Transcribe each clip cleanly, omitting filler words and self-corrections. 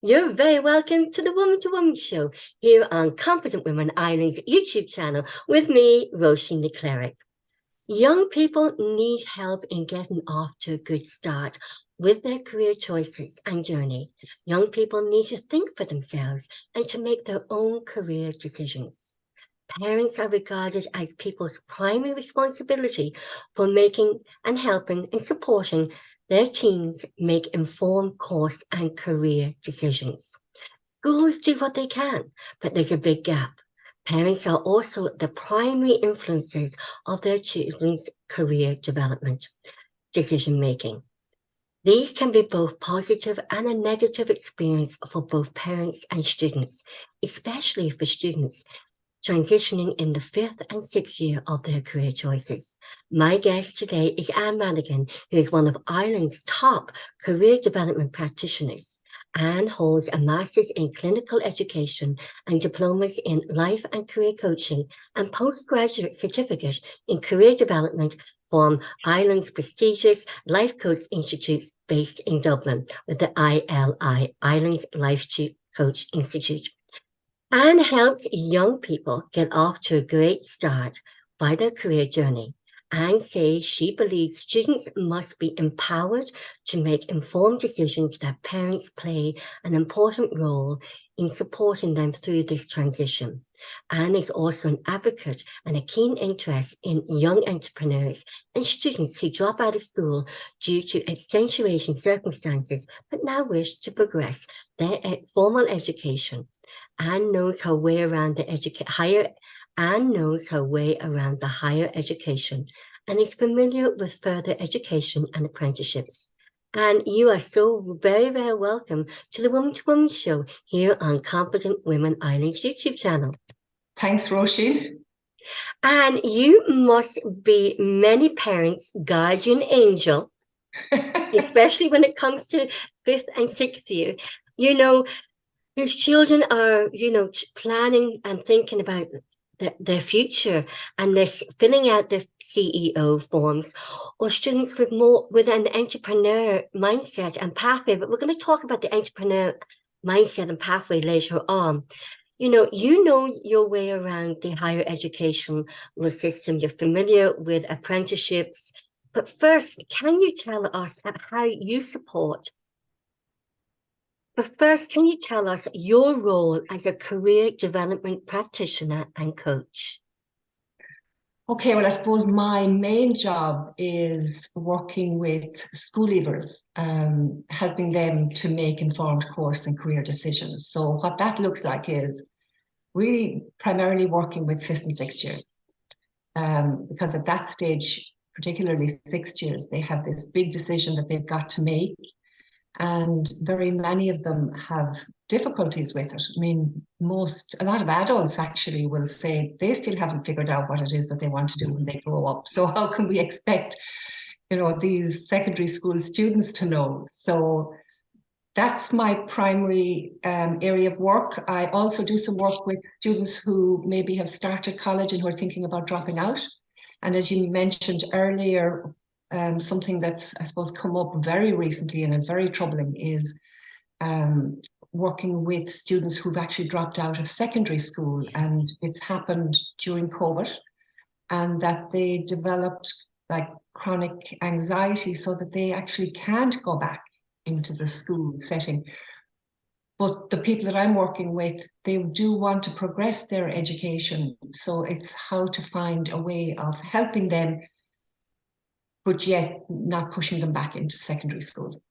You're very welcome to the Woman to Woman show here on Confident Women Ireland's YouTube channel with me, Roisin the Cleric. Young people need help in getting off to a good start with their career choices and journey. Young people need to think for themselves and to make their own career decisions. Parents are regarded as people's primary responsibility for making and helping and supporting their teens make informed course and career decisions. Schools do what they can, but there's a big gap. Parents are also the primary influences of their children's career development, decision making. These can be both positive and a negative experience for both parents and students, especially for students transitioning in the fifth and sixth year of their career choices. My guest today is Anne Mangan, who is one of Ireland's top career development practitioners. Anne holds a master's in clinical education and diplomas in life and career coaching and postgraduate certificate in career development from Ireland's prestigious Life Coach Institute based in Dublin with the ILI, Ireland's Life Coach Institute. Anne helps young people get off to a great start by their career journey. Anne says she believes students must be empowered to make informed decisions that parents play an important role in supporting them through this transition. Anne is also an advocate and a keen interest in young entrepreneurs and students who drop out of school due to extenuating circumstances but now wish to progress their formal education. Anne knows her way around Anne knows her way around the higher education and is familiar with further education and apprenticeships. And you are so very, very welcome to the Woman to Woman show here on Confident Women Ireland's YouTube channel. Thanks, Roisin. And you must be many parents' guardian angel, especially when it comes to fifth and sixth year. You know, whose children are, planning and thinking about their future and they're filling out their CEO forms, or students with an entrepreneur mindset and pathway. But we're going to talk about the entrepreneur mindset and pathway later on. You know your way around the higher educational system. You're familiar with apprenticeships. But first, can you tell us how you support? But first, can you tell us your role as a career development practitioner and coach? Okay, well, I suppose my main job is working with school leavers, helping them to make informed course and career decisions. So what that looks like is really primarily working with fifth and sixth years, because at that stage, particularly sixth years, they have this big decision that they've got to make. And very many of them have difficulties with it. I mean, a lot of adults actually will say they still haven't figured out what it is that they want to do when they grow up. So how can we expect, these secondary school students to know? So that's my primary area of work. I also do some work with students who maybe have started college and who are thinking about dropping out. And as you mentioned earlier, something that's, I suppose, come up very recently and is very troubling is working with students who've actually dropped out of secondary school. Yes. And it's happened during COVID, and that they developed like chronic anxiety so that they actually can't go back into the school setting. But the people that I'm working with, they do want to progress their education. So it's how to find a way of helping them, but yet not pushing them back into secondary school.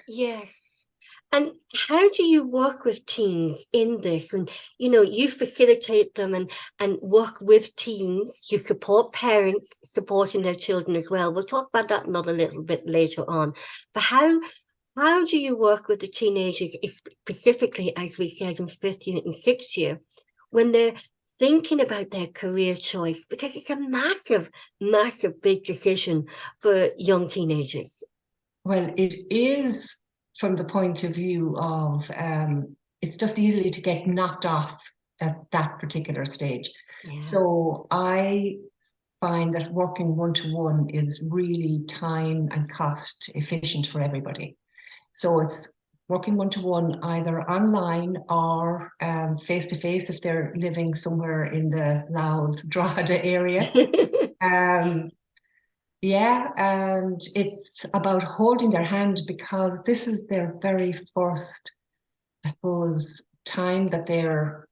Yes. And how do you work with teens in this? And, you facilitate them and work with teens. You support parents supporting their children as well. We'll talk about that another little bit later on. But how do you work with the teenagers, specifically, as we said, in fifth year and sixth year, when they're thinking about their career choice? Because it's a massive, massive, big decision for young teenagers. Well, it is from the point of view of it's just easily to get knocked off at that particular stage. Yeah. So I find that working one-to-one is really time and cost efficient for everybody. So it's working one-to-one either online or face-to-face if they're living somewhere in the Louth, Drogheda area. Yeah, and it's about holding their hand because this is their very first, I suppose, time that they're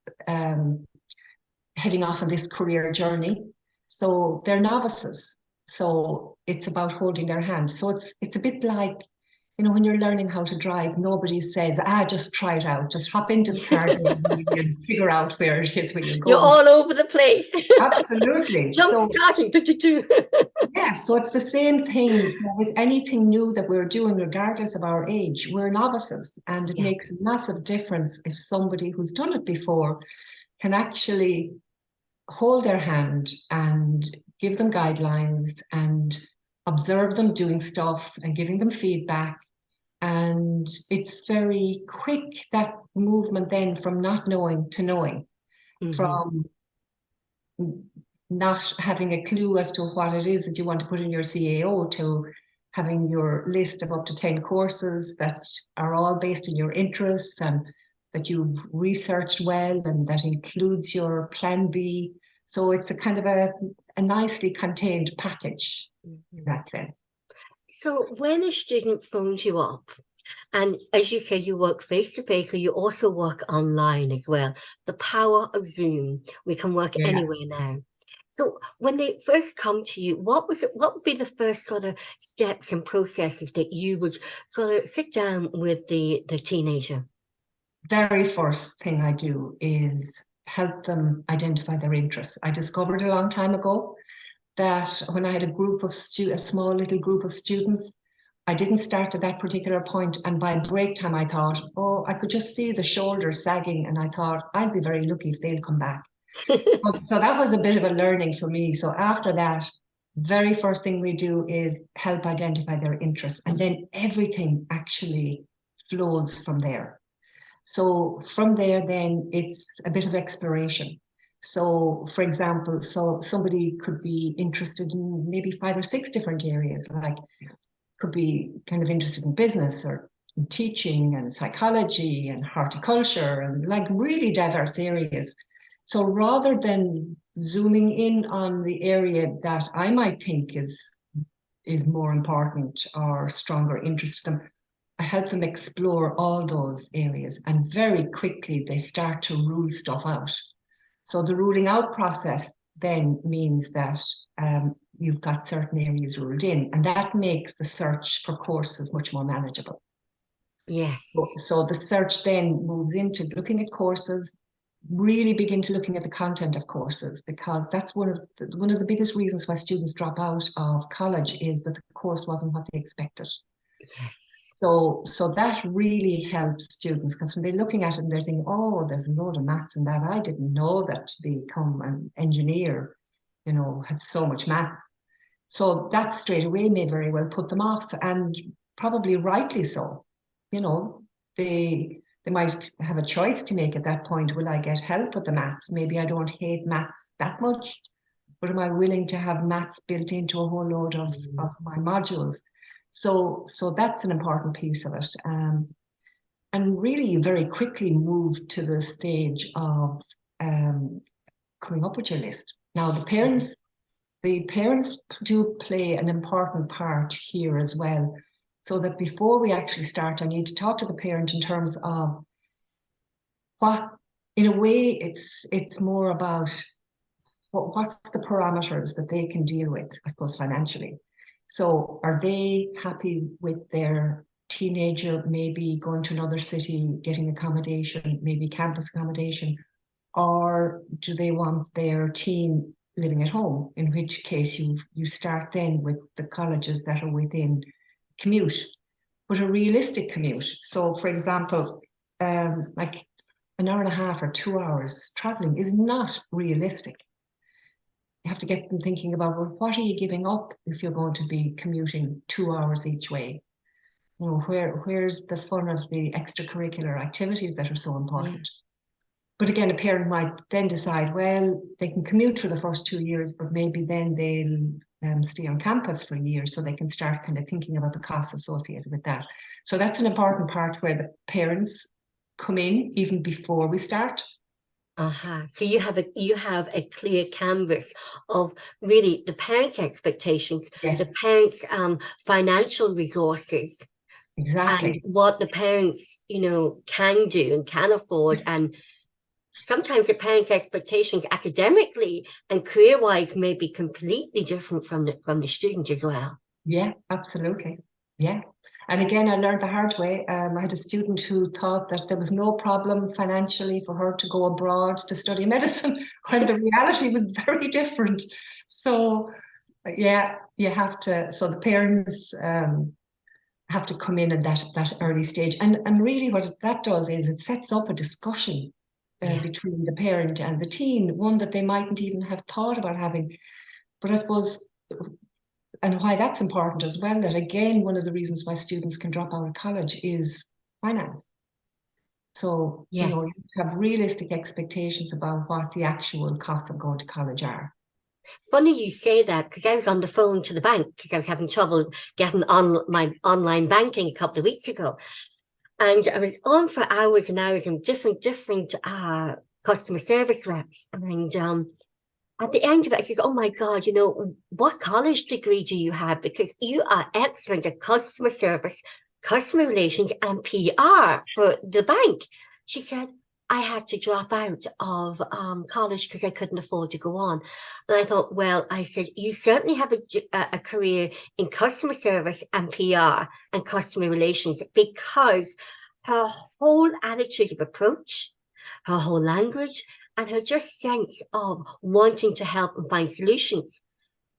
heading off on this career journey. So they're novices. So it's about holding their hand. So it's a bit like, when you're learning how to drive, nobody says, just try it out. Just hop into the car and figure out where it is when you're You're going. all over the place. Absolutely. Jump So starting. yeah, so it's the same thing. So with anything new that we're doing, regardless of our age, we're novices. And it makes a Yes. massive difference if somebody who's done it before can actually hold their hand and give them guidelines and observe them doing stuff and giving them feedback. And it's very quick, that movement then from not knowing to knowing, Mm-hmm. from not having a clue as to what it is that you want to put in your CAO to having your list of up to 10 courses that are all based on your interests and that you've researched well and that includes your plan B. So it's a kind of a nicely contained package in Mm-hmm. that sense. So when a student phones you up, and as you said, you work face to face, so you also work online as well. The power of Zoom. We can work Yeah. anywhere now. So when they first come to you, what would be the first sort of steps and processes that you would sort of sit down with the teenager? Very first thing I do is help them identify their interests. I discovered a long time ago that when I had a small little group of students, I didn't start at that particular point, and by break time I thought, oh, I could just see the shoulders sagging, and I thought I'd be very lucky if they'll come back. So that was a bit of a learning for me. So after that, very first thing we do is help identify their interests, and then everything actually flows from there. So from there, then it's a bit of exploration. So, for example, so somebody could be interested in maybe 5 or 6 different areas, like could be kind of interested in business or in teaching and psychology and horticulture and like really diverse areas. So rather than zooming in on the area that I might think is more important or stronger interest to them, I help them explore all those areas, and very quickly they start to rule stuff out. So the ruling out process then means that you've got certain areas ruled in, and that makes the search for courses much more manageable. Yes. So the search then moves into looking at courses, really begin to looking at the content of courses, because that's one of the biggest reasons why students drop out of college is that the course wasn't what they expected. Yes. So that really helps students, because when they're looking at it and they're thinking, oh, there's a load of maths in that. I didn't know that to become an engineer, had so much maths. So that straight away may very well put them off, and probably rightly so. You know, they might have a choice to make at that point. Will I get help with the maths? Maybe I don't hate maths that much, but am I willing to have maths built into a whole load of my modules? So that's an important piece of it. And really you very quickly move to the stage of coming up with your list. Now the parents do play an important part here as well. So that before we actually start, I need to talk to the parent in terms of what, in a way, it's more about what's the parameters that they can deal with, I suppose, financially. So are they happy with their teenager maybe going to another city, getting accommodation, maybe campus accommodation, or do they want their teen living at home? In which case you start then with the colleges that are within commute, but a realistic commute. So for example, like an hour and a half or 2 hours traveling is not realistic. You have to get them thinking about, well, what are you giving up if you're going to be commuting 2 hours each way? Where's the fun of the extracurricular activities that are so important? But again, a parent might then decide, well, they can commute for the first 2 years, but maybe then they'll stay on campus for a year, so they can start kind of thinking about the costs associated with that. So that's an important part where the parents come in even before we start. So you have a clear canvas of really the parents' expectations, the Yes, parents' financial resources, and exactly. what the parents, can do and can afford. And sometimes the parents' expectations academically and career-wise may be completely different from the student as well. Yeah, absolutely. Yeah. And again, I learned the hard way. I had a student who thought that there was no problem financially for her to go abroad to study medicine, when the reality was very different. So, yeah, you have to. So the parents have to come in at that early stage, and really, what that does is it sets up a discussion Yeah. between the parent and the teen, one that they mightn't even have thought about having. But I suppose, and why that's important as well, that again, one of the reasons why students can drop out of college is finance. So, you Yes. have realistic expectations about what the actual costs of going to college are. Funny you say that because I was on the phone to the bank because I was having trouble getting on my online banking a couple of weeks ago. And I was on for hours and hours and different customer service reps. And at the end of it, I says, "Oh my God, what college degree do you have? Because you are excellent at customer service, customer relations, and PR for the bank." She said, "I had to drop out of college because I couldn't afford to go on." And I thought, well, I said, "You certainly have a career in customer service and PR and customer relations, because her whole attitude of approach, her whole language, and her just sense of wanting to help and find solutions."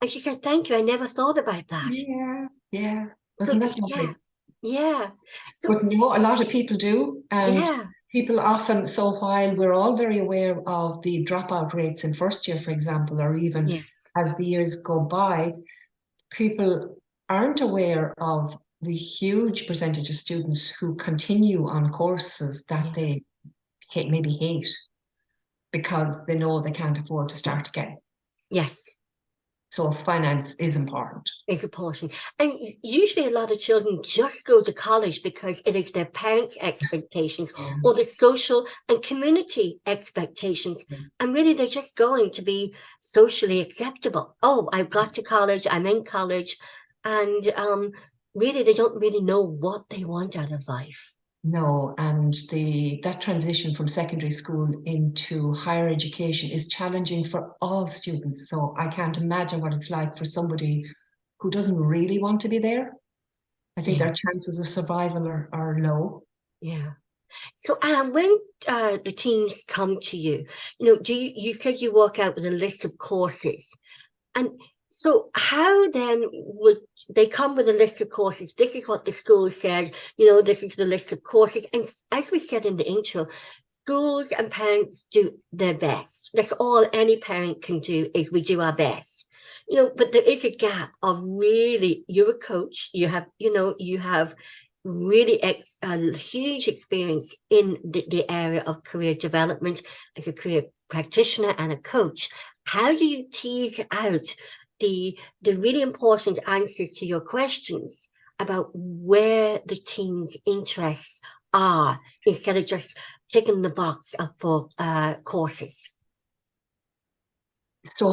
And she said, "Thank you. I never thought about that." Yeah, yeah. So Wasn't that yeah, lovely? yeah. So But no, a lot of people do. And yeah, people often, so while we're all very aware of the dropout rates in first year, for example, or even yes, as the years go by, people aren't aware of the huge percentage of students who continue on courses that yeah, they maybe hate because they know they can't afford to start again. yes. So finance is important. It's important. And usually a lot of children just go to college because it is their parents' expectations Yeah. or the social and community expectations. Yes. And really they're just going to be socially acceptable. Oh, I've got to college, I'm in college. And really they don't really know what they want out of life. No, and that transition from secondary school into higher education is challenging for all students. So I can't imagine what it's like for somebody who doesn't really want to be there. I think Yeah, their chances of survival are low. yeah. So, when the teams come to you, you said you walk out with a list of courses, and so how then would they come with a list of courses? This is what the school said, this is the list of courses. And as we said in the intro, schools and parents do their best. That's all any parent can do, is we do our best. But there is a gap of really, you're a coach, you have really huge experience in the area of career development as a career practitioner and a coach. How do you tease out the really important answers to your questions about where the team's interests are, instead of just ticking the box up for courses? So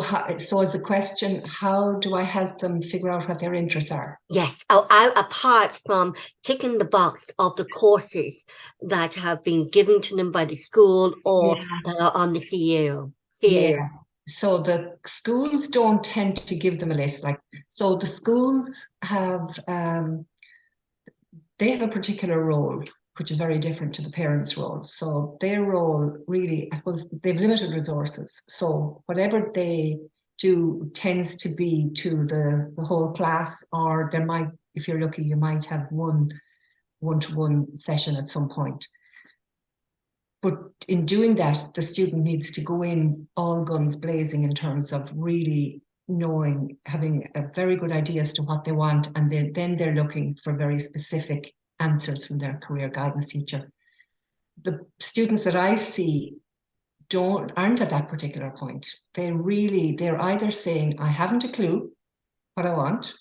is the question, how do I help them figure out what their interests are? Yes, apart from ticking the box of the courses that have been given to them by the school or Yeah. that are on the CAO. Yeah. So the schools don't tend to give them a list. So the schools they have a particular role, which is very different to the parents' role. So their role really, I suppose, they've limited resources. So whatever they do tends to be to the whole class, or there might, if you're lucky, you might have one-to-one session at some point. But in doing that, the student needs to go in all guns blazing in terms of really knowing, having a very good idea as to what they want, and then they're looking for very specific answers from their career guidance teacher. The students that I see aren't at that particular point. They're either saying, I haven't a clue, what I want,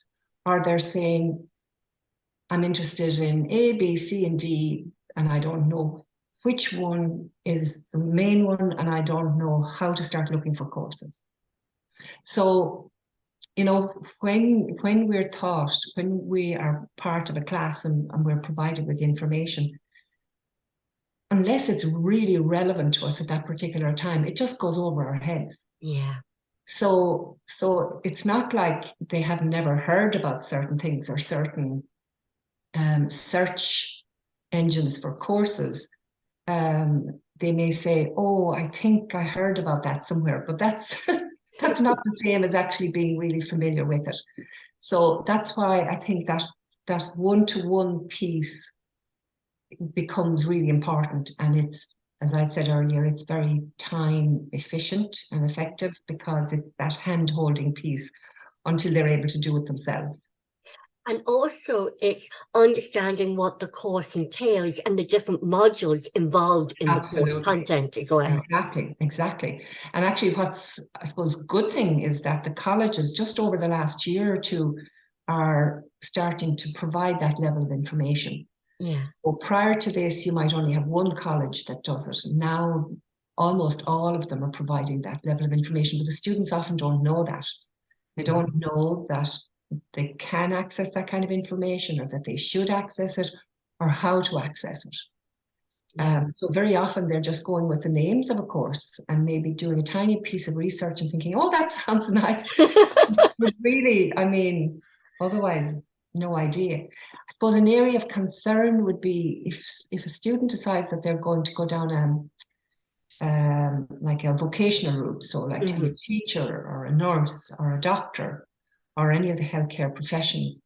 or they're saying, I'm interested in A, B, C, and D, and I don't know which one is the main one, and I don't know how to start looking for courses. So, you know, when we're taught, when we are part of a class and we're provided with information, unless it's really relevant to us at that particular time, it just goes over our heads. Yeah. So it's not like they have never heard about certain things or certain search engines for courses. They may say, "Oh, I think I heard about that somewhere," but that's that's not the same as actually being really familiar with it. So that's why I think that one-to-one piece becomes really important, and it's, as I said earlier, it's very time efficient and effective because it's that hand-holding piece until they're able to do it themselves. And also, it's understanding what the course entails and the different modules involved in the course Absolutely. content as well. Exactly. And actually, what's, I suppose, good thing is that the colleges, just over the last year or two, are starting to provide that level of information. Yeah. So prior to this, you might only have one college that does it. Now, almost all of them are providing that level of information, but the students often don't know that. They don't know that they can access that kind of information, or that they should access it, or how to access it. So very often they're just going with the names of a course and maybe doing a tiny piece of research and thinking, oh, that sounds nice. But really, I mean, otherwise, no idea. I suppose an area of concern would be if a student decides that they're going to go down like a vocational route, so like to be a teacher or a nurse or a doctor or any of the healthcare professions,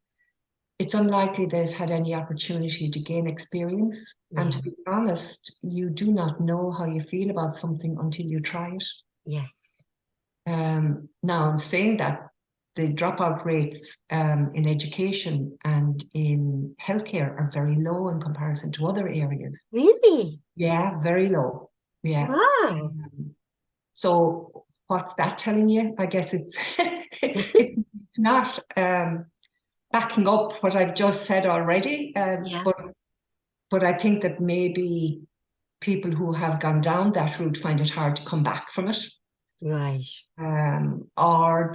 it's unlikely they've had any opportunity to gain experience. And to be honest, you do not know how you feel about something until you try it. Yes. Now, I'm saying that the dropout rates in education and in healthcare are very low in comparison to other areas. Really? Yeah, very low. Yeah. Wow. So what's that telling you? I guess it's not backing up what I've just said already, but I think that maybe people who have gone down that route find it hard to come back from it. Right. Or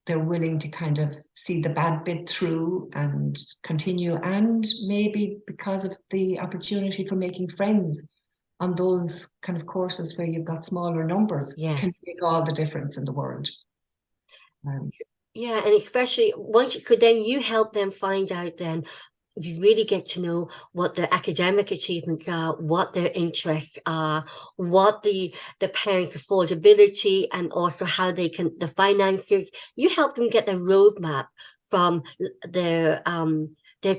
they're willing to kind of see the bad bit through and continue, and maybe because of the opportunity for making friends on those kind of courses where you've got smaller numbers can make all the difference in the world. Yeah, and especially so then you help them find out, then you really get to know what their academic achievements are, what their interests are, what the parents' affordability, and also how they can, the finances. You help them get a roadmap from their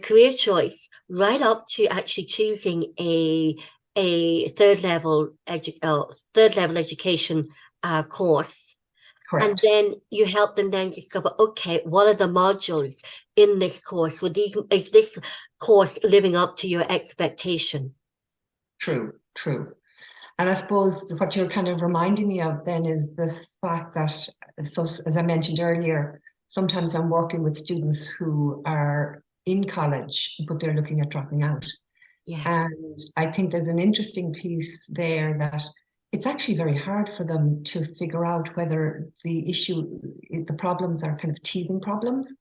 career choice right up to actually choosing a third level education course. Correct. And then you help them then discover, okay, what are the modules in this course? Is this course living up to your expectation? True. And I suppose what you're kind of reminding me of then is the fact that, so as I mentioned earlier, sometimes I'm working with students who are in college, but they're looking at dropping out. Yes. And I think there's an interesting piece there that it's actually very hard for them to figure out whether the problems are kind of teething problems,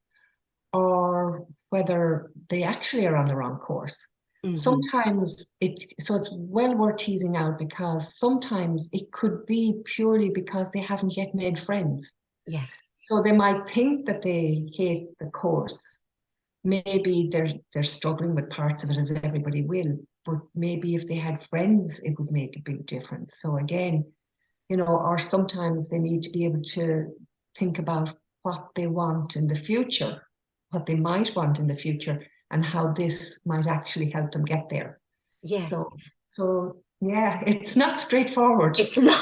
or whether they actually are on the wrong course. Sometimes so it's well worth teasing out, because sometimes it could be purely because they haven't yet made friends. Yes. So they might think that they hate the course. Maybe they're struggling with parts of it, as everybody will, but maybe if they had friends, it would make a big difference. So again, or sometimes they need to be able to think about what they want in the future, what they might want in the future, and how this might actually help them get there. Yes. So yeah, it's not straightforward. It's not.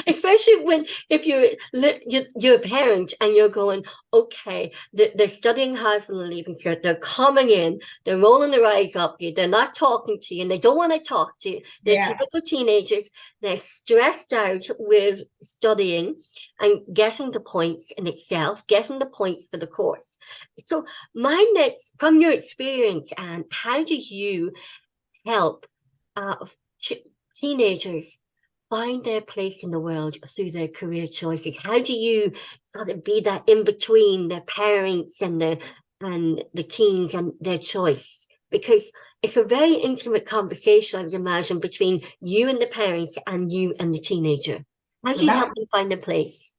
Especially when if you're a parent and you're going, okay, they're studying hard for the leaving cert, they're coming in, they're rolling their eyes up you, they're not talking to you, and they don't want to talk to you. They're typical teenagers. They're stressed out with studying and getting the points in itself, getting the points for the course. So my next, from your experience, and how do you help teenagers find their place in the world through their career choices? How do you sort of be that in between their parents and the teens and their choice? Because it's a very intimate conversation, I would imagine, between you and the parents and you and the teenager. How do you help them find their place?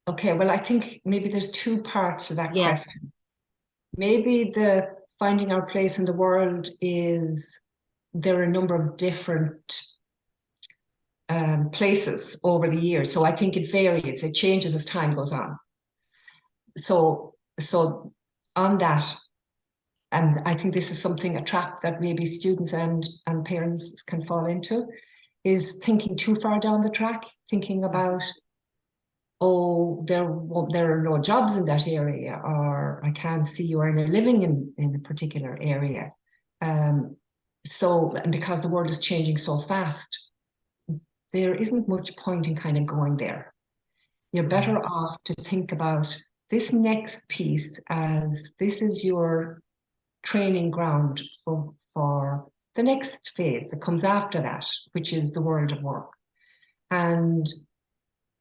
Okay, well, I think maybe there's two parts to that Yeah. question. Maybe the finding our place in the world is there are a number of different places over the years. So I think it varies, it changes as time goes on. So on that, and I think this is something, a trap that maybe students and parents can fall into, is thinking too far down the track, thinking about, oh, there are no jobs in that area, or I can't see you earn a living in a particular area. So, and because the world is changing so fast, there isn't much point in kind of going there. You're better off to think about this next piece as this is your training ground for the next phase that comes after that, which is the world of work. And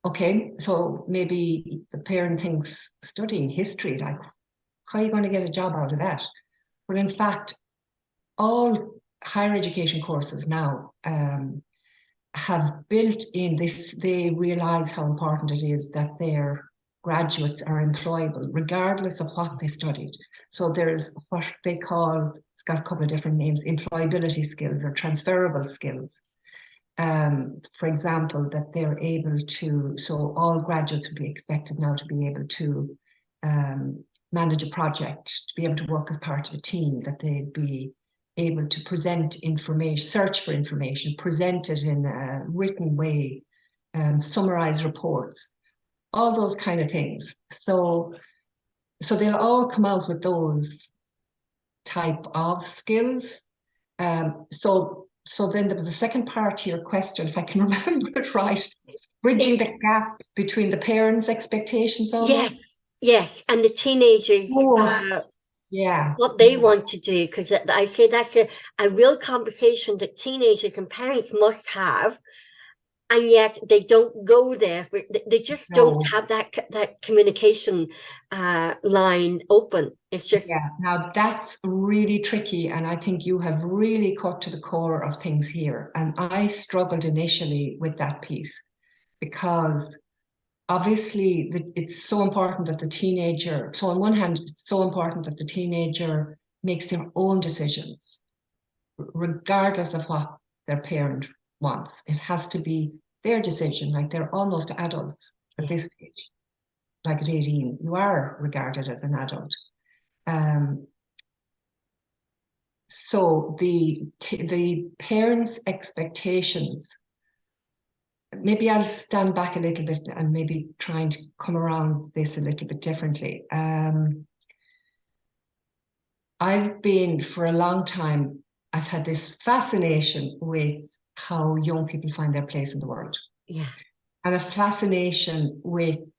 okay, so maybe the parent thinks studying history, like, how are you going to get a job out of that? But in fact, all higher education courses now have built in this, they realize how important it is that their graduates are employable, regardless of what they studied. So there's what they call, it's got a couple of different names, employability skills or transferable skills. For example, that they're able to, so all graduates would be expected now to be able to manage a project, to be able to work as part of a team, that they'd be able to present information, search for information, present it in a written way, summarize reports, all those kind of things. So they'll all come out with those type of skills. So then there was a second part to your question, if I can remember it right, bridging the gap between the parents' expectations almost. Yes, and the teenagers, Yeah. what they want to do, because I say that's a real conversation that teenagers and parents must have, and yet they don't go there. They just don't have that communication line open. It's just Now that's really tricky, and I think you have really cut to the core of things here. And I struggled initially with that piece because obviously it's so important that the teenager. So on one hand, it's so important that the teenager makes their own decisions, regardless of what their parent wants. It has to be their decision, like they're almost adults at this stage. Like at 18, you are regarded as an adult. So the parents' expectations, maybe I'll stand back a little bit and maybe try and come around this a little bit differently. I've been, for a long time, I've had this fascination with how young people find their place in the world. Yeah. And a fascination with,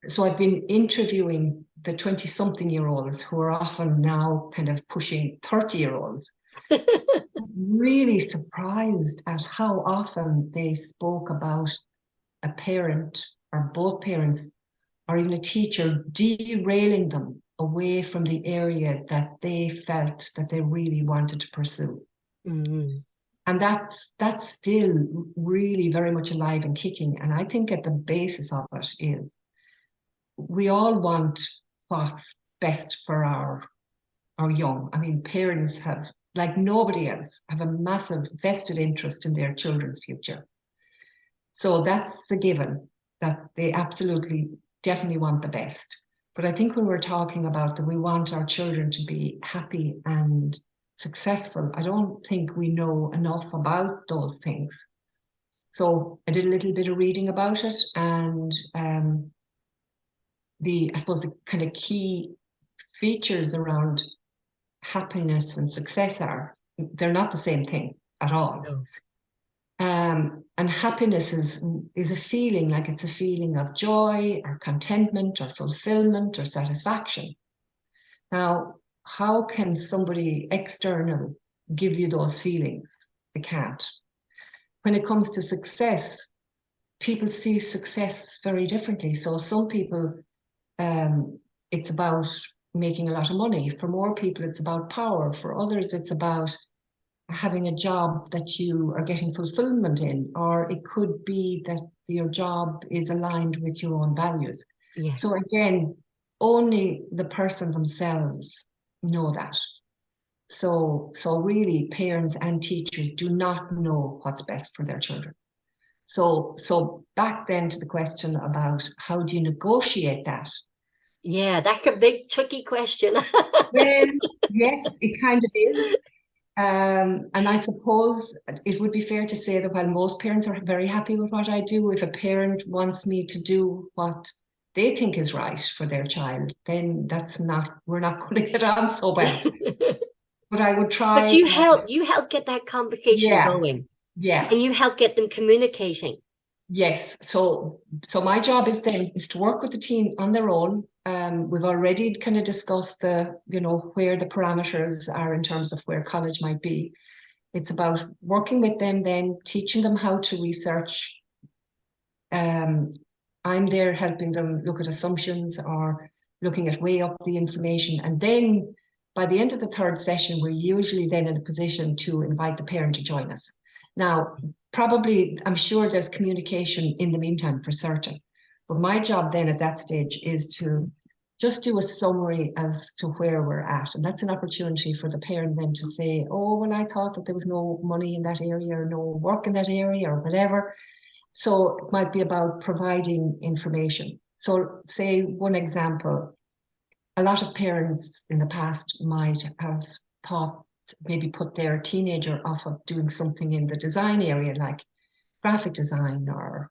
so I've been interviewing the 20-something-year-olds who are often now kind of pushing 30-year-olds. Really surprised at how often they spoke about a parent or both parents or even a teacher derailing them away from the area that they felt that they really wanted to pursue. Mm-hmm. And that's still really very much alive and kicking. And I think at the basis of it is we all want what's best for our young. I mean, parents have, like nobody else, have a massive vested interest in their children's future. So that's a given, that they absolutely, definitely want the best. But I think when we're talking about that we want our children to be happy and successful, I don't think we know enough about those things. So I did a little bit of reading about it, and I suppose the kind of key features around happiness and success they're not the same thing at all. No. And happiness is a feeling, like it's a feeling of joy or contentment or fulfillment or satisfaction. Now, how can somebody external give you those feelings? They can't. When it comes to success, people see success very differently. So some people, it's about making a lot of money. For more people, it's about power. For others, it's about having a job that you are getting fulfillment in, or it could be that your job is aligned with your own values. Yes. So again, only the person themselves know that. So really, parents and teachers do not know what's best for their children. So back then to the question about how do you negotiate that? Yeah, that's a big, tricky question. Well, yes, it kind of is. And I suppose it would be fair to say that while most parents are very happy with what I do, if a parent wants me to do what they think is right for their child, then we're not going to get on so well. But I would But try. you help get that conversation Yeah, going, yeah. and you help get them communicating. Yes. So my job is to work with the team on their own. We've already kind of discussed where the parameters are in terms of where college might be. It's about working with them, then teaching them how to research. I'm there helping them look at assumptions or looking at way up the information. And then by the end of the third session, we're usually then in a position to invite the parent to join us. Now, probably, I'm sure there's communication in the meantime for certain. But my job then at that stage is to just do a summary as to where we're at. And that's an opportunity for the parent then to say, oh, well, I thought that there was no money in that area or no work in that area or whatever. So it might be about providing information. So say one example, a lot of parents in the past might have thought, maybe put their teenager off of doing something in the design area, like graphic design or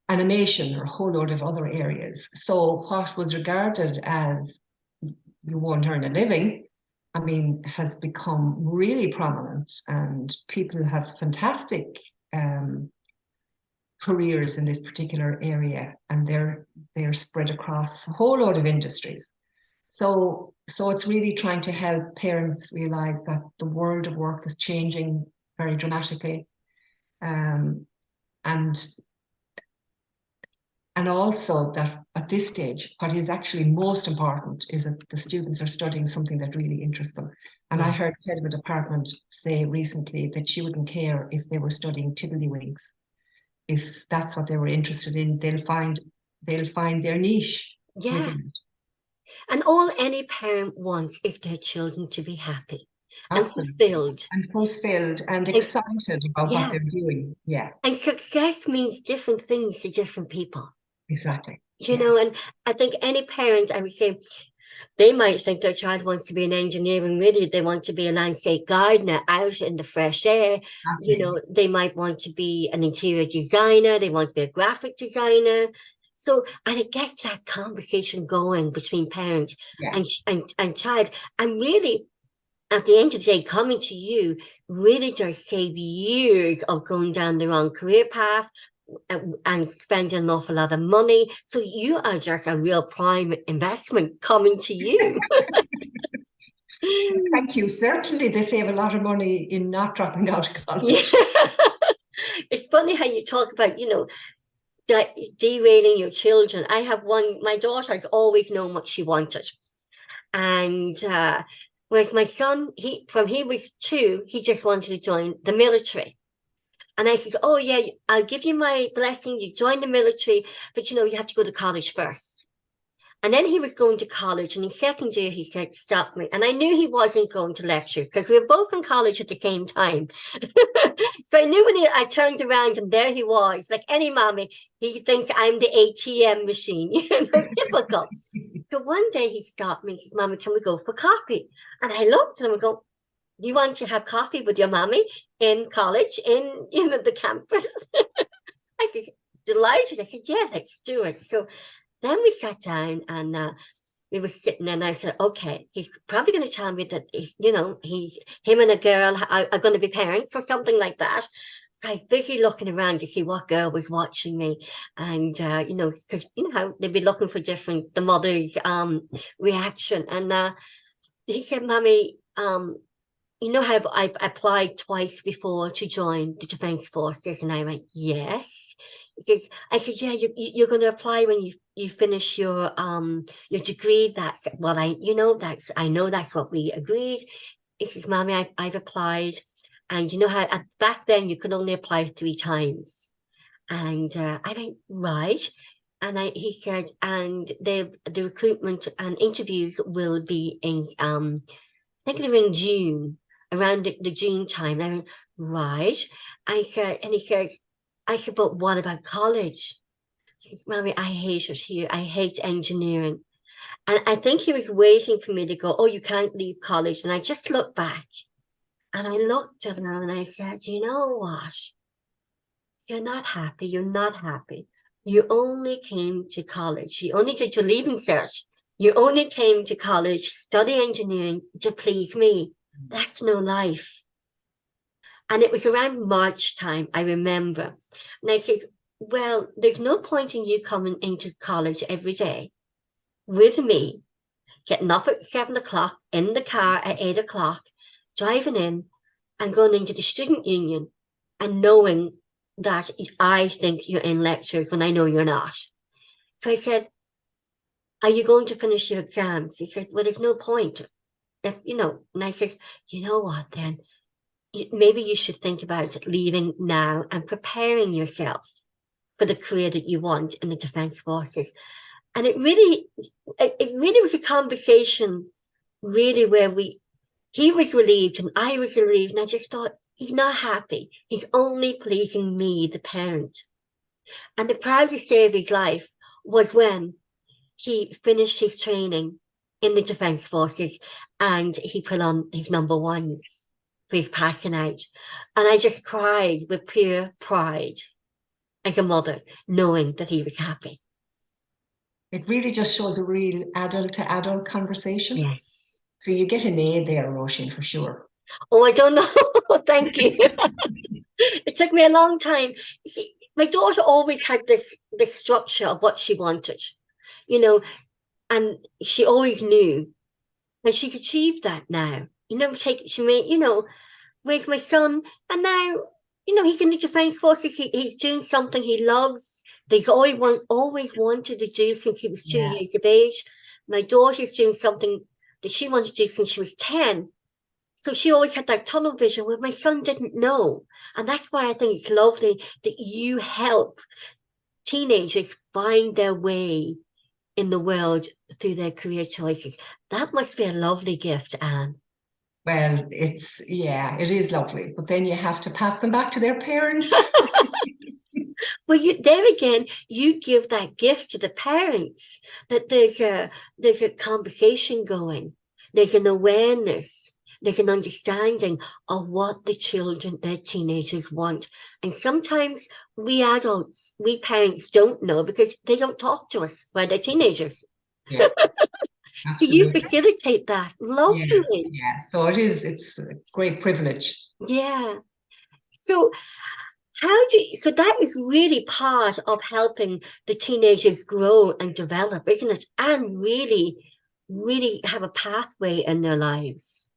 animation or a whole load of other areas. So what was regarded as you won't earn a living, I mean, has become really prominent, and people have fantastic careers in this particular area, and they're spread across a whole load of industries. So it's really trying to help parents realize that the world of work is changing very dramatically, and also that at this stage, what is actually most important is that the students are studying something that really interests them. And I Yes. heard the head of a department say recently that she wouldn't care if they were studying tiddlywinks. If that's what they were interested in, they'll find their niche Yeah. within it. And all any parent wants is their children to be happy and Absolutely. fulfilled. And fulfilled and And, excited about what yeah. they're doing. Yeah, And success means different things to different people. exactly. You Yeah. know, and I think any parent, I would say, they might think their child wants to be an engineer, and really they want to be a landscape gardener out in the fresh air. You Exactly. know, they might want to be an interior designer, they want to be a graphic designer. So, and it gets that conversation going between parent Yeah. and child. And really, at the end of the day, coming to you really does save years of going down the wrong career path and spending an awful lot of money. So you are just a real prime investment coming to you. Thank you. Certainly, they save a lot of money in not dropping out of Yeah. college. It's funny how you talk about, derailing your children. I have one, my daughter has always known what she wanted. And whereas my son, from he was 2, he just wanted to join the military. And I said, oh, yeah, I'll give you my blessing. You join the military, but, you have to go to college first. And then he was going to college, and in second year, he said, stop me. And I knew he wasn't going to lectures because we were both in college at the same time. So I knew when I turned around and there he was, like any mommy, he thinks I'm the ATM machine, typical. So one day he stopped me and said, Mommy, can we go for coffee? And I looked and I go, you want to have coffee with your mommy in college, in, the campus? I said, delighted. I said, yeah, let's do it. So then we sat down and we were sitting there, and I said, okay, he's probably going to tell me that, him and a girl are going to be parents or something like that. So I was busy looking around to see what girl was watching me. And, because you know how they'd be looking for the mother's reaction. And he said, Mommy, you know how I applied twice before to join the Defence Forces? And I went, yes. I said, yeah, you're going to apply when you finish your degree. That's what I know that's what we agreed. He says, Mommy, I've applied. And you know how back then you could only apply 3 times. And I went, right. And he said, and the recruitment and interviews will be in, I think they were in June, around the June time. I went, right. He says, I said, but what about college? He says, Mommy, I hate it here. I hate engineering. And I think he was waiting for me to go, oh, you can't leave college. And I just looked back and I looked at him and I said, you know what? You're not happy. You're not happy. You only came to college. You only did your leaving cert. You only came to college, study engineering to please me. That's no life. And it was around March time, I remember. And I said, well, there's no point in you coming into college every day with me, getting up at 7 o'clock, in the car at 8 o'clock, driving in and going into the student union and knowing that I think you're in lectures when I know you're not. So I said, are you going to finish your exams? He said, well, there's no point. And I said, you know what then? Maybe you should think about leaving now and preparing yourself for the career that you want in the Defence Forces. And it really was a conversation really where he was relieved and I was relieved. And I just thought, he's not happy. He's only pleasing me, the parent. And the proudest day of his life was when he finished his training in the Defence Forces and he put on his number ones for his passing out. And I just cried with pure pride as a mother, knowing that he was happy. It really just shows a real adult to adult conversation. Yes. So you get an A there, Roisin, for sure. Oh, I don't know. Thank you. It took me a long time. See, my daughter always had this structure of what she wanted, and she always knew, and she's achieved that now. Where's my son? And now, he's in the Defence Forces. He's doing something he loves. He's always wanted to do since he was 2 years of age. My daughter's doing something that she wanted to do since she was 10. So she always had that tunnel vision where my son didn't know. And that's why I think it's lovely that you help teenagers find their way in the world through their career choices. That must be a lovely gift, Anne. Well, it is lovely. But then you have to pass them back to their parents. Well, there again, you give that gift to the parents, that there's a conversation going, there's an awareness, there's an understanding of what the children, their teenagers want. And sometimes we adults, we parents don't know because they don't talk to us when they're teenagers. Yeah, so you facilitate that lovely. Yeah. So it's a great privilege. Yeah. So so that is really part of helping the teenagers grow and develop, isn't it? And really, really have a pathway in their lives.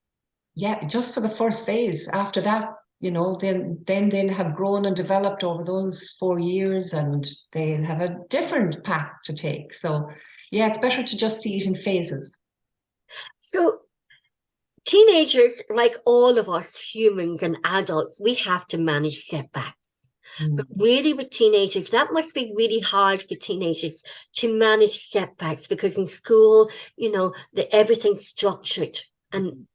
Yeah, just for the first phase. After that, then they'll have grown and developed over those 4 years and they'll have a different path to take. So yeah, it's better to just see it in phases. So teenagers, like all of us humans and adults, we have to manage setbacks. But really with teenagers, that must be really hard for teenagers to manage setbacks because in school, everything's structured and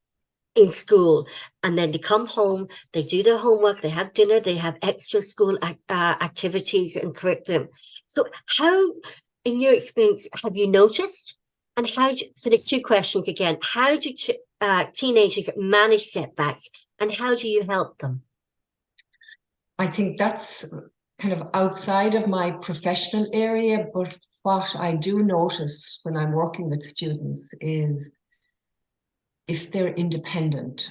in school, and then they come home, they do their homework, they have dinner, they have extra school activities and curriculum. So how, in your experience, have you noticed? And so there's 2 questions again. How do teenagers manage setbacks, and how do you help them? I think that's kind of outside of my professional area, but what I do notice when I'm working with students is if they're independent,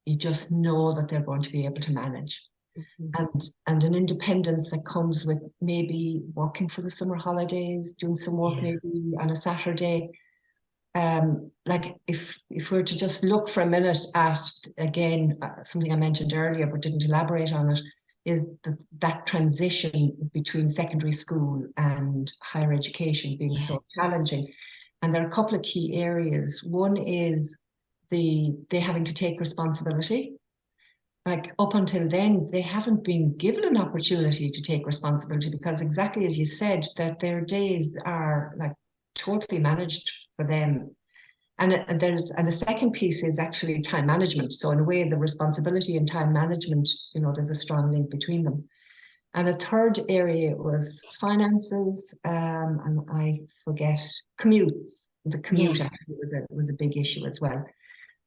you just know that they're going to be able to manage. Mm-hmm. And an independence that comes with maybe working for the summer holidays, doing some work Yeah. maybe on a Saturday. Like if we're to just look for a minute at, again, something I mentioned earlier but didn't elaborate on it, is that transition between secondary school and higher education being Yeah. so challenging. And there are a couple of key areas. One is they having to take responsibility. Like up until then, they haven't been given an opportunity to take responsibility because exactly as you said, that their days are like totally managed for them. And the second piece is actually time management. So in a way, the responsibility and time management, there's a strong link between them. And a third area was finances, and I forget commute. The commute Yes. actually was a big issue as well.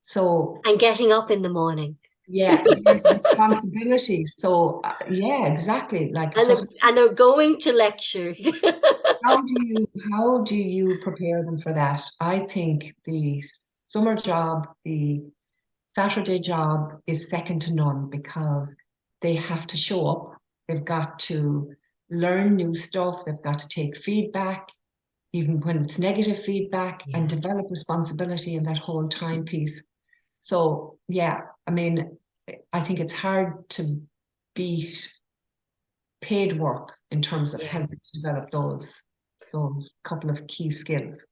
So And getting up in the morning. yeah, there's responsibility. So yeah, exactly. Like so, And they're going to lectures. how do you prepare them for that? I think the summer job, the Saturday job is second to none because they have to show up. They've got to learn new stuff. They've got to take feedback, even when it's negative feedback, and Yeah. develop responsibility in that whole time piece. So yeah, I mean, I think it's hard to beat paid work in terms of Yeah. helping to develop those couple of key skills.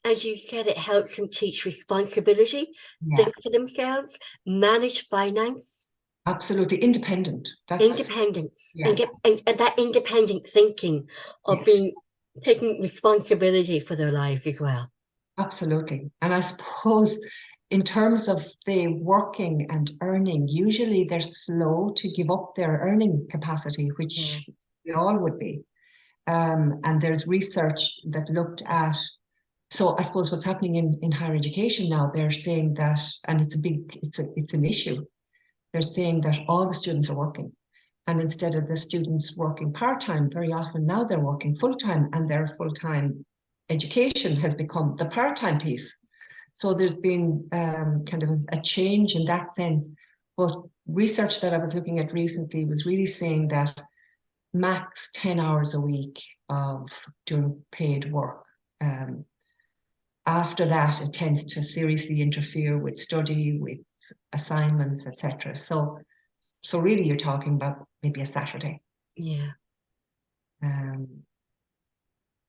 As you said, it helps them teach responsibility, Yeah, think for themselves, manage finance, absolutely independent. That's independence, yeah, and that independent thinking of yeah, being taking responsibility for their lives as well. absolutely. And I suppose in terms of the working and earning, usually they're slow to give up their earning capacity, Yeah. which we all would be. And there's research that looked at, so I suppose what's happening in higher education now, they're saying that, and it's an issue. They're saying that all the students are working. And instead of the students working part-time, very often now they're working full-time, and their full-time education has become the part-time piece. So there's been kind of a change in that sense. But research that I was looking at recently was really saying that max 10 hours a week of doing paid work. After that, it tends to seriously interfere with study, with assignments, etc. So really, you're talking about maybe a Saturday. Yeah. Um,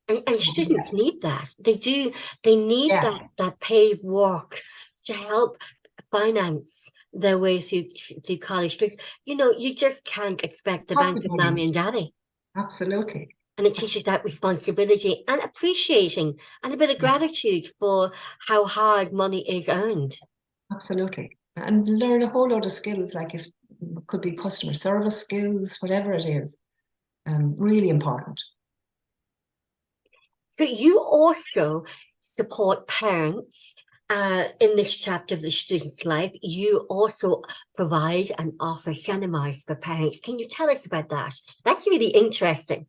And so students need that. They do. They need yeah, that paid work to help finance their way through college. Because you just can't expect the bank of possibly, mommy and daddy. absolutely. And it teaches that responsibility and appreciating and a bit of Yeah, gratitude for how hard money is earned. absolutely. And learn a whole load of skills, like if it could be customer service skills, whatever it is. Really important. So you also support parents in this chapter of the student's life. You also provide and offer seminars for parents. Can you tell us about that? That's really interesting.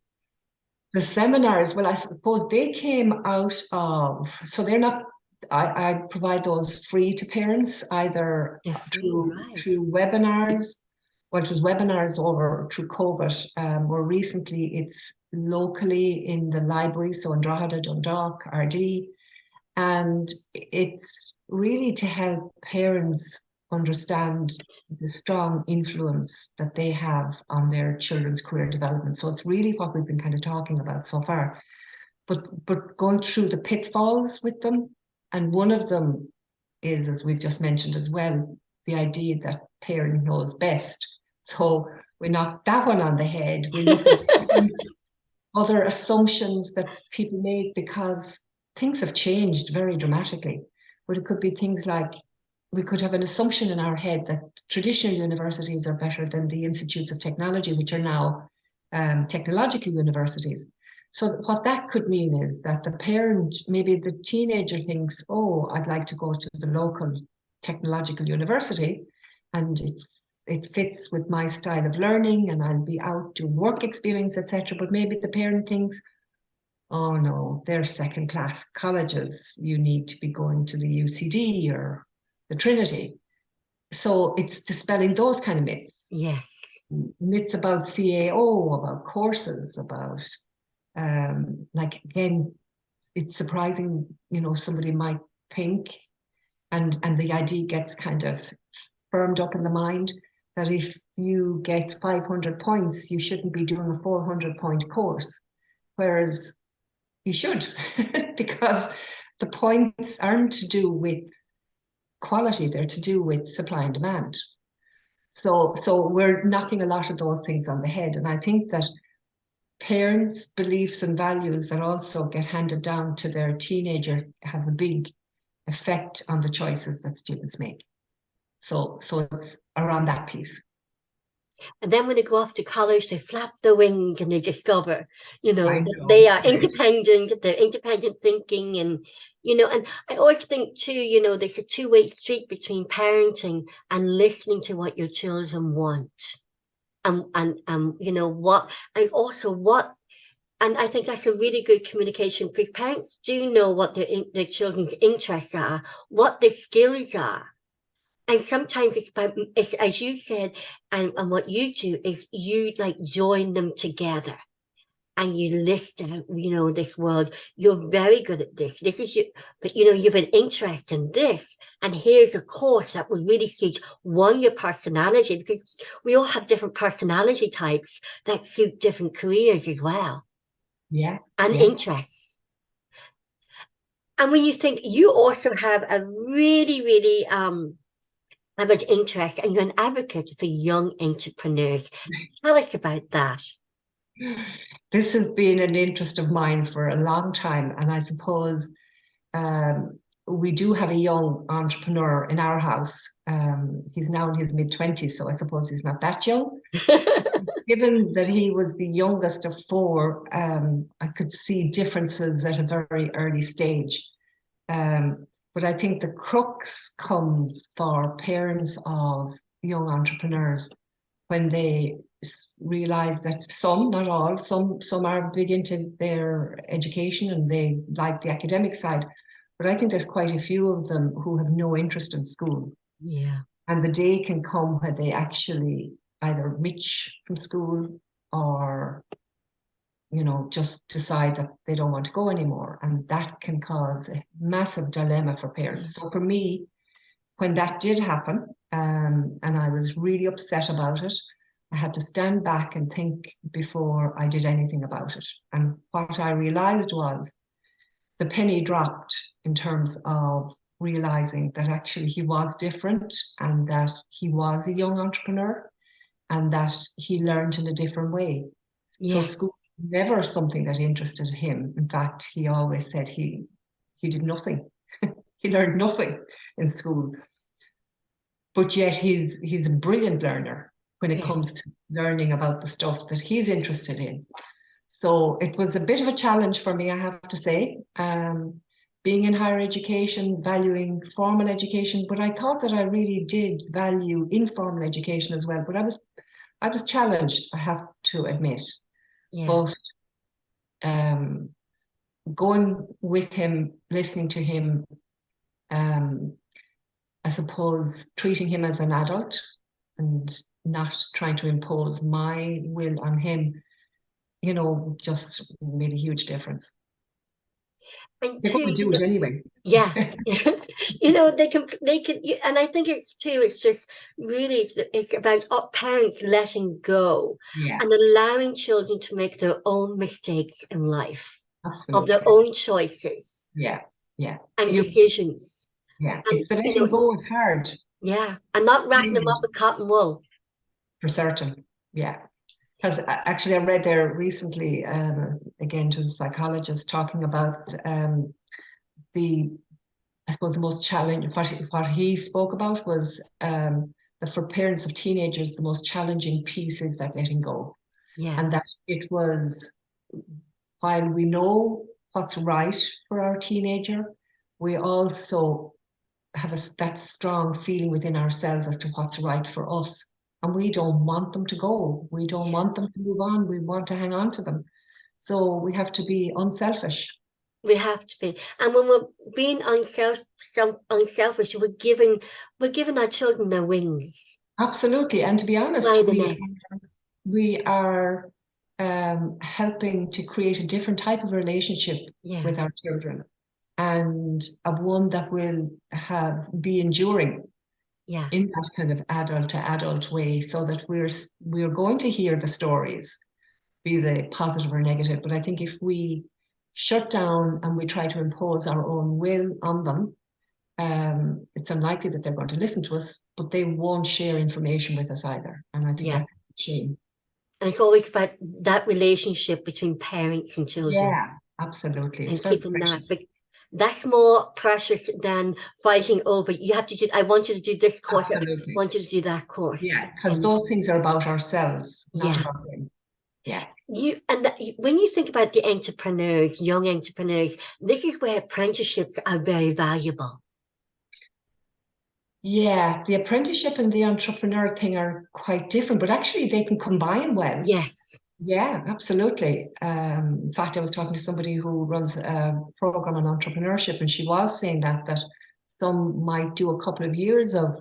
The seminars, well, I suppose they came out of, so they're not, I provide those free to parents, either They're free, through right? through webinars. Well, it was webinars over through COVID. More recently, it's locally in the library, so in Drogheda, Dundalk, RD. And it's really to help parents understand the strong influence that they have on their children's career development. So it's really what we've been kind of talking about so far. But going through the pitfalls with them. And one of them is, as we've just mentioned as well, the idea that parent knows best. So we knock that one on the head. We look at other assumptions that people make because things have changed very dramatically. But it could be things like we could have an assumption in our head that traditional universities are better than the institutes of technology, which are now technological universities. So what that could mean is that the parent, maybe the teenager thinks, oh, I'd like to go to the local technological university, and it fits with my style of learning, and I'll be out doing work experience, etc. But maybe the parent thinks, oh no, they're second class colleges. You need to be going to the UCD or the Trinity. So it's dispelling those kind of myths. Yes. Myths about CAO, about courses, about like again, it's surprising, somebody might think, and the idea gets kind of firmed up in the mind that if you get 500 points, you shouldn't be doing a 400-point course. Whereas you should, because the points aren't to do with quality, they're to do with supply and demand. So we're knocking a lot of those things on the head. And I think that parents' beliefs and values that also get handed down to their teenager have a big effect on the choices that students make. So it's around that piece. And then when they go off to college, they flap their wings and they discover, that they know. are independent, they're independent thinking. And, and I always think too, there's a two-way street between parenting and listening to what your children want. What, and also what, and I think that's a really good communication because parents do know what their children's interests are, what their skills are. And sometimes it's as you said, and what you do is you like join them together and you list out, this world, you're very good at this. This is you, but you've an interest in this. And here's a course that will really suit your personality, because we all have different personality types that suit different careers as well. Yeah. And yeah. interests. And when you think you also have a really, really how much interest, and you're an advocate for young entrepreneurs. Tell us about that. This has been an interest of mine for a long time, and I suppose we do have a young entrepreneur in our house. He's now in his mid-20s, so I suppose he's not that young. Given that he was the youngest of four, I could see differences at a very early stage. But I think the crux comes for parents of young entrepreneurs when they realize that some, not all, some are big into their education and they like the academic side. But I think there's quite a few of them who have no interest in school. Yeah. And the day can come when they actually either reach from school or just decide that they don't want to go anymore. And that can cause a massive dilemma for parents. So for me, when that did happen, and I was really upset about it, I had to stand back and think before I did anything about it. And what I realized was the penny dropped in terms of realizing that actually he was different and that he was a young entrepreneur and that he learned in a different way. So Yes. school was never something that interested him. In fact, he always said he did nothing. He learned nothing in school. But yet he's a brilliant learner when it comes to learning about the stuff that he's interested in. So it was a bit of a challenge for me, I have to say, being in higher education, valuing formal education, but I thought that I really did value informal education as well. But I was challenged, I have to admit. Yeah. But going with him, listening to him, I suppose treating him as an adult and not trying to impose my will on him, just made a huge difference. And They're going to do it anyway. yeah. they can, and I think it's just really, it's about parents letting go and allowing children to make their own mistakes in life. Absolutely. Of their own choices. Yeah. And decisions. Yeah. And, the letting go is hard. Yeah. And not wrapping them up with cotton wool. For certain. Yeah. Because actually I read there recently, again, to a psychologist talking about I suppose the most challenging, what he spoke about was that for parents of teenagers, the most challenging piece is that letting go. Yeah. And that it was while we know what's right for our teenager, we also have that strong feeling within ourselves as to what's right for us. And we don't want them to go. We don't want them to move on. We want to hang on to them. So we have to be unselfish. We have to be. And when we're being unselfish, we're giving our children their wings. Absolutely. And to be honest, Fly the nest. we are helping to create a different type of relationship with our children, and of one that will be enduring in that kind of adult to adult way, so that we're going to hear the stories, be they positive or negative. But I think if we shut down and we try to impose our own will on them, it's unlikely that they're going to listen to us, but they won't share information with us either. And I think that's a shame. And it's always about that relationship between parents and children. Yeah, absolutely. And keeping that. But that's more precious than fighting over, you have to do, I want you to do this course, Absolutely. I want you to do that course. Yeah, because those things are about ourselves, not about them. Yeah. When you think about the entrepreneurs, young entrepreneurs, this is where apprenticeships are very valuable. Yeah, the apprenticeship and the entrepreneur thing are quite different, but actually they can combine well. Yes. Yeah, absolutely. In fact, I was talking to somebody who runs a program on entrepreneurship, and she was saying that some might do a couple of years of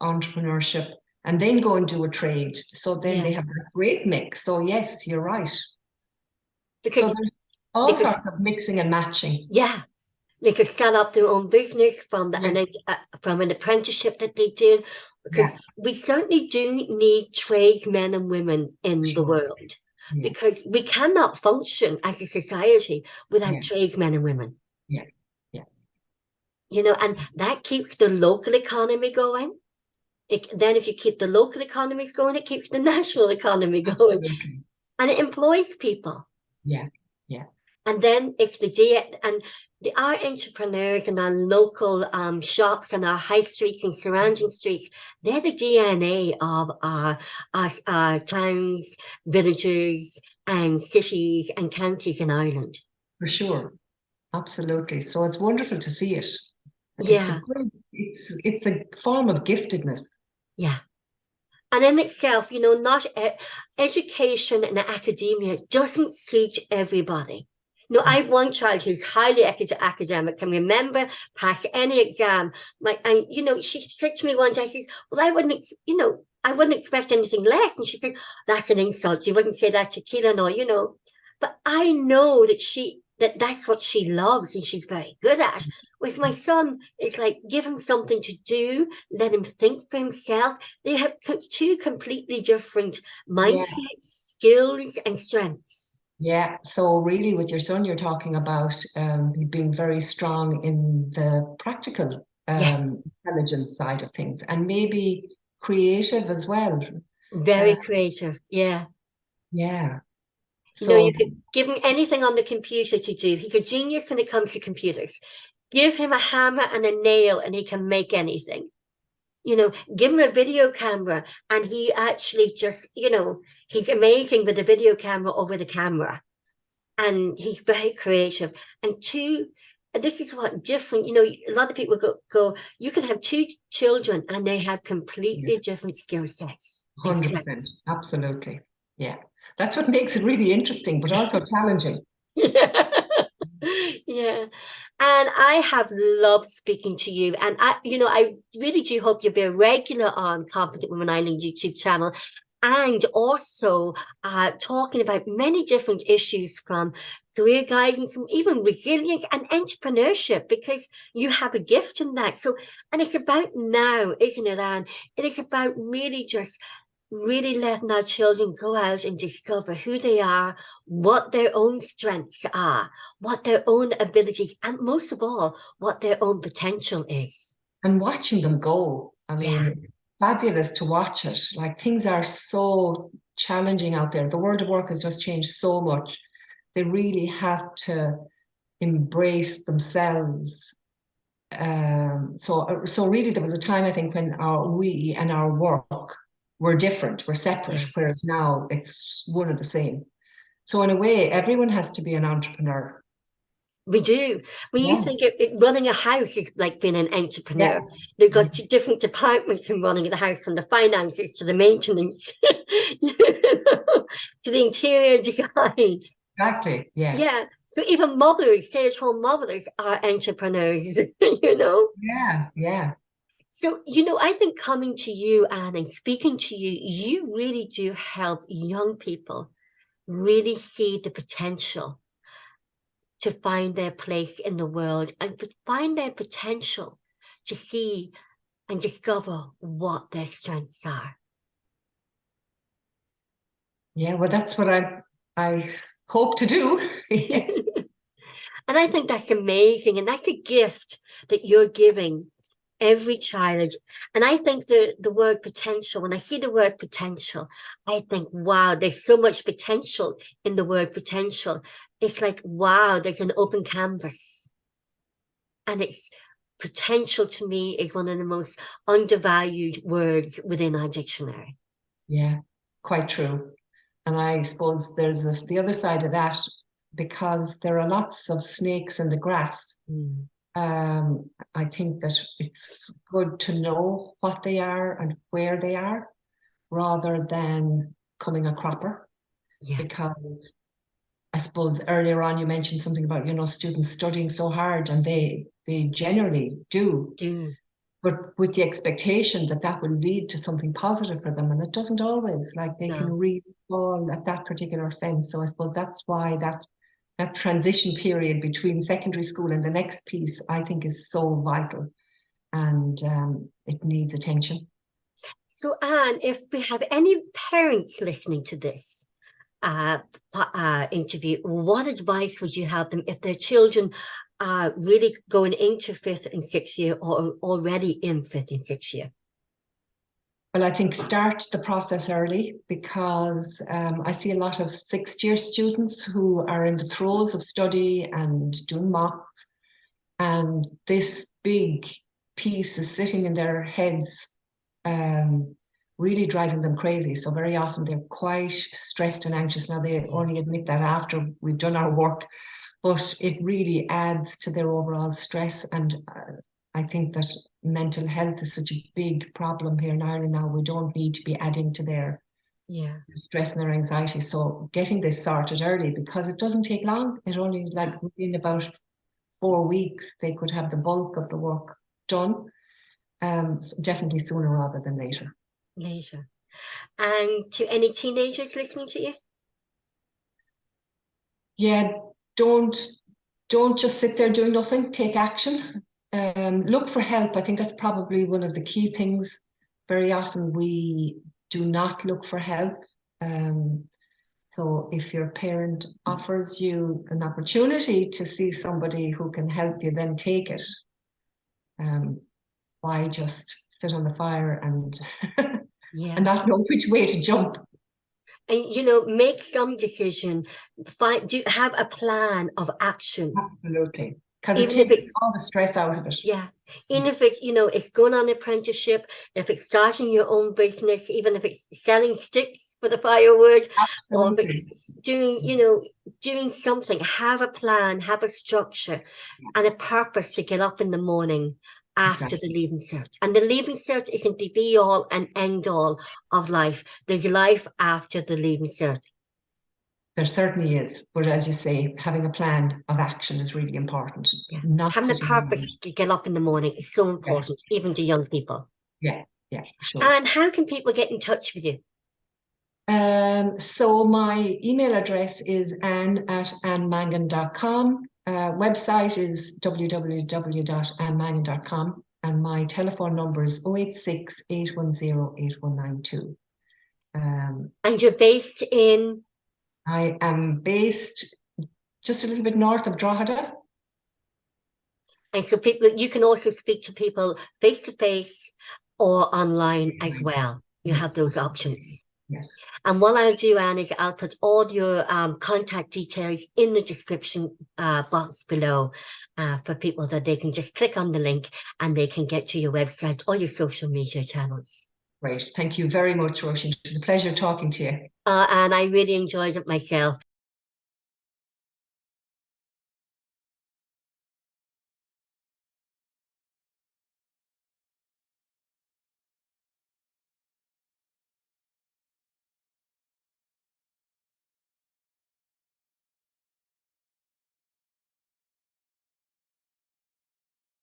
entrepreneurship and then go and do a trade. So then they have a great mix. So yes, you're right. Because so there's all sorts of mixing and matching. Yeah. They could start up their own business from from an apprenticeship that they did, because we certainly do need tradesmen and women in the world, because we cannot function as a society without tradesmen and women. Yeah. You know, and that keeps the local economy going. Then if you keep the local economies going, it keeps the national economy going. Absolutely. And it employs people. Yeah. And then it's our entrepreneurs and our local shops and our high streets and surrounding streets, they're the DNA of our towns, villages, and cities and counties in Ireland. For sure. Absolutely. So it's wonderful to see it. Yeah. It's a form of giftedness. Yeah. And in itself, you know, not education and academia doesn't suit everybody. No, I have one child who's highly academic, can remember, pass any exam. And you know, she said to me one day, she says, well, I wouldn't expect anything less. And she said, that's an insult. You wouldn't say that to Keela, no, you know. But I know that that's what she loves and she's very good at. With my son, it's like, give him something to do, let him think for himself. They have two completely different mindsets, skills, and strengths. Yeah, so really with your son, you're talking about being very strong in the practical intelligence side of things, and maybe creative as well. Very creative, yeah. Yeah. You know, you could give him anything on the computer to do. He's a genius when it comes to computers. Give him a hammer and a nail and he can make anything. You know, give him a video camera and he actually just, you know, he's amazing with the video camera or with the camera. And he's very creative. And this is what different, you know, a lot of people go, you can have two children and they have completely different skill sets. 100%. Absolutely. Yeah. That's what makes it really interesting, but also challenging. Yeah. And I have loved speaking to you. And I really do hope you'll be a regular on Confident Women Ireland YouTube channel, and also talking about many different issues, from career guidance, from even resilience and entrepreneurship, because you have a gift in that. So, and it's about now, isn't it, Anne? It is about really letting our children go out and discover who they are, what their own strengths are, what their own abilities, and most of all, what their own potential is. And watching them go. I mean, fabulous to watch it. Like, things are so challenging out there. The world of work has just changed so much. They really have to embrace themselves. So really there was a time, I think, when we and our work were different, were separate, whereas now it's one and the same. So in a way, everyone has to be an entrepreneur. We do. When you Yeah. think running a house is like being an entrepreneur, Yeah. they've got different departments in running the house, from the finances to the maintenance, you know, to the interior design. Exactly. Yeah. Yeah. So even mothers, stay-at-home mothers are entrepreneurs, you know. Yeah. Yeah. So, I think coming to you, Anne, and speaking to you, you really do help young people really see the potential to find their place in the world and to find their potential to see and discover what their strengths are. Yeah. Well, that's what I hope to do. Yeah. And I think that's amazing. And that's a gift that you're giving every child. And I think the word potential, when I see the word potential, I think, wow, there's so much potential in the word potential. It's like, wow, there's an open canvas. And it's potential, to me, is one of the most undervalued words within our dictionary. Yeah. Quite true. And I suppose there's the other side of that, because there are lots of snakes in the grass. Mm. I think that it's good to know what they are and where they are, rather than coming a cropper. Yes, Because I suppose earlier on you mentioned something about, students studying so hard, and they generally do, do. but with the expectation that that will lead to something positive for them, and it doesn't always. Like, they can No. really fall at that particular fence. So I suppose that's why that transition period between secondary school and the next piece, I think, is so vital, and it needs attention. So, Anne, if we have any parents listening to this interview, what advice would you have them if their children are really going into fifth and sixth year, or already in fifth and sixth year? Well, I think start the process early, because I see a lot of sixth-year students who are in the throes of study and doing mocks, and this big piece is sitting in their heads, um, really driving them crazy. So very often they're quite stressed and anxious. Now, they only admit that after we've done our work, but it really adds to their overall stress. And I think that mental health is such a big problem here in Ireland now. We don't need to be adding to their Yeah. stress and their anxiety. So getting this sorted early, because it doesn't take long. It only, like, within about 4 weeks, they could have the bulk of the work done. So definitely sooner rather than later. Later. And to any teenagers listening to you? Yeah, don't just sit there doing nothing. Take action. Look for help. I think that's probably one of the key things. Very often we do not look for help. So if your parent offers you an opportunity to see somebody who can help you, then take it. Why just sit on the fire and Yeah. and not know which way to jump? And make some decision. Do have a plan of action, Absolutely. Because it even if takes it's, all the stress out of it. yeah, even Yeah. if it's going on apprenticeship, if it's starting your own business, even if it's selling sticks for the firewood, or if Absolutely. it's doing something. Have a plan, have a structure, Yeah, and a purpose to get up in the morning after the exactly. leaving cert. And the leaving cert isn't the be all and end all of life. There's life after the leaving cert. There certainly is. But as you say, having a plan of action is really important. Yeah. Not Having a sitting around. purpose to get up in the morning is so Yeah, important, even to young people. yeah, yeah, for sure. And how can people get in touch with you? So my email address is ann@annmangan.com. Website is www.annmangan.com. And my telephone number is 086 810 8192. And you're based in, I am based just a little bit north of Drogheda. and so you can also speak to people face to face or online as well. You have Yes, those options. yes. And what I'll do, Anne, is I'll put all your contact details in the description box below for people that they can just click on the link and they can get to your website or your social media channels. Great. Thank you very much, Roisin. It was a pleasure talking to you. And I really enjoyed it myself.